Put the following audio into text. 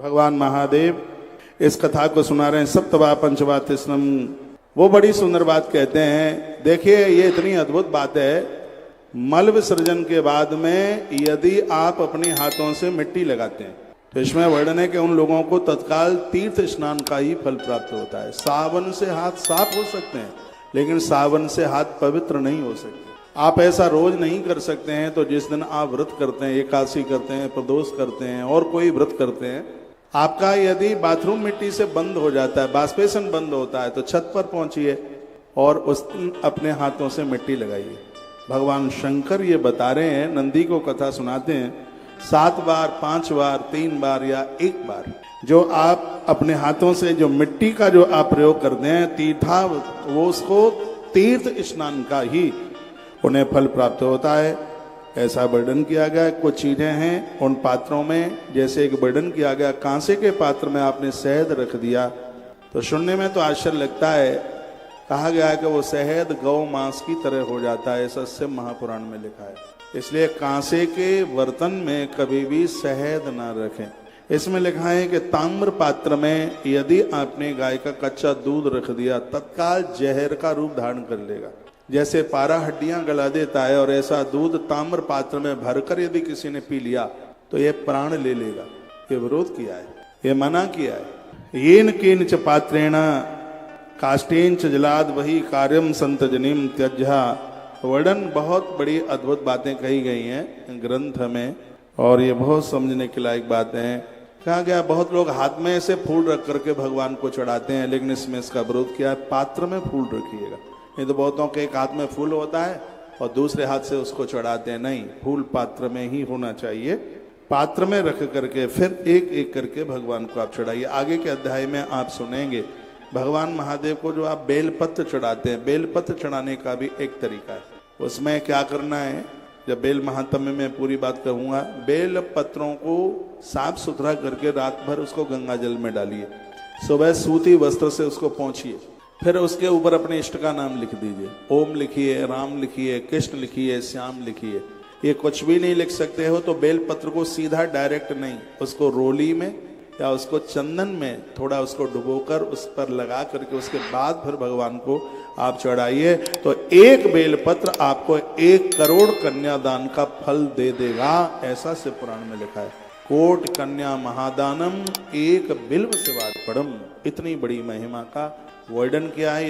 भगवान महादेव इस कथा को सुना रहे हैं। सप्तवा पंचवा तिस्रम, वो बड़ी सुंदर बात कहते हैं। देखिए ये इतनी अद्भुत बात है, मल विसर्जन के बाद में यदि आप अपने हाथों से मिट्टी लगाते हैं तो इसमें वर्णन है कि उन लोगों को तत्काल तीर्थ स्नान का ही फल प्राप्त होता है। सावन से हाथ साफ हो सकते हैं लेकिन सावन से हाथ पवित्र नहीं हो सकते। आप ऐसा रोज नहीं कर सकते हैं, तो जिस दिन आप व्रत करते हैं, एकादशी करते हैं, प्रदोष करते हैं और कोई व्रत करते हैं, आपका यदि बाथरूम मिट्टी से बंद हो जाता है, बाष्पेशन बंद होता है, तो छत पर पहुंचिए और उस दिन अपने हाथों से मिट्टी लगाइए। भगवान शंकर ये बता रहे हैं, नंदी को कथा सुनाते हैं, 7 बार, 5 बार, 3 बार या 1 बार जो आप अपने हाथों से जो मिट्टी का जो आप प्रयोग करते हैं तीर्था, वो उसको तीर्थ स्नान का ही उन्हें फल प्राप्त होता है। ऐसा वर्णन किया गया। कुछ चीजें हैं उन पात्रों में, जैसे एक वर्णन किया गया, कांसे के पात्र में आपने शहद रख दिया तो सुनने में तो आश्चर्य लगता है। कहा गया है कि वो शहद गौ मांस की तरह हो जाता है, ऐसा शिव महापुराण में लिखा है। इसलिए कांसे के बर्तन में कभी भी शहद ना रखें। इसमें लिखा है कि ताम्र पात्र में यदि आपने गाय का कच्चा दूध रख दिया तत्काल जहर का रूप धारण कर लेगा। जैसे पारा हड्डियां गला देता है और ऐसा दूध ताम्र पात्र में भरकर यदि किसी ने पी लिया तो ये प्राण ले लेगा। ये विरोध किया है, ये मना किया है। येन केनच पात्रेण काष्ठेन च जलाद वही कार्यम संतजनिम त्यज्या। वर्णन बहुत बड़ी अद्भुत बातें कही गई हैं ग्रंथ में और ये बहुत समझने के लायक बातें हैं। कहा गया बहुत लोग हाथ में ऐसे फूल रख करके भगवान को चढ़ाते हैं, लेकिन इसमें इसका विरोध किया है। पात्र में फूल रखिएगा। नहीं तो बहुतों के एक हाथ में फूल होता है और दूसरे हाथ से उसको चढ़ाते हैं। नहीं, फूल पात्र में ही होना चाहिए। पात्र में रख करके फिर एक एक करके भगवान को आप चढ़ाइए। आगे के अध्याय में आप सुनेंगे भगवान महादेव को जो आप बेलपत्र चढ़ाते हैं, बेलपत्र चढ़ाने का भी एक तरीका है। उसमें क्या करना है, जब बेल महात्म्य में पूरी बात कहूंगा, बेल पत्रों को साफ सुथरा करके रात भर उसको गंगा जल में डालिए, सुबह सूती वस्त्र से उसको पोंछिए, फिर उसके ऊपर अपने इष्ट का नाम लिख दीजिए। ओम लिखिए, राम लिखिए, कृष्ण लिखिए, श्याम लिखिए। ये कुछ भी नहीं लिख सकते हो तो बेल पत्र को सीधा डायरेक्ट नहीं, उसको रोली में या उसको चंदन में थोड़ा उसको डुबोकर उस पर लगा करके उसके बाद फिर भगवान को आप चढ़ाइए तो एक बेलपत्र आपको 1 करोड़ कन्यादान का फल दे देगा। ऐसा शिव पुराण में लिखा है। कोट कन्या महादानम एक बिल्व शिवार्पणम। इतनी बड़ी महिमा का वर्णन किया है।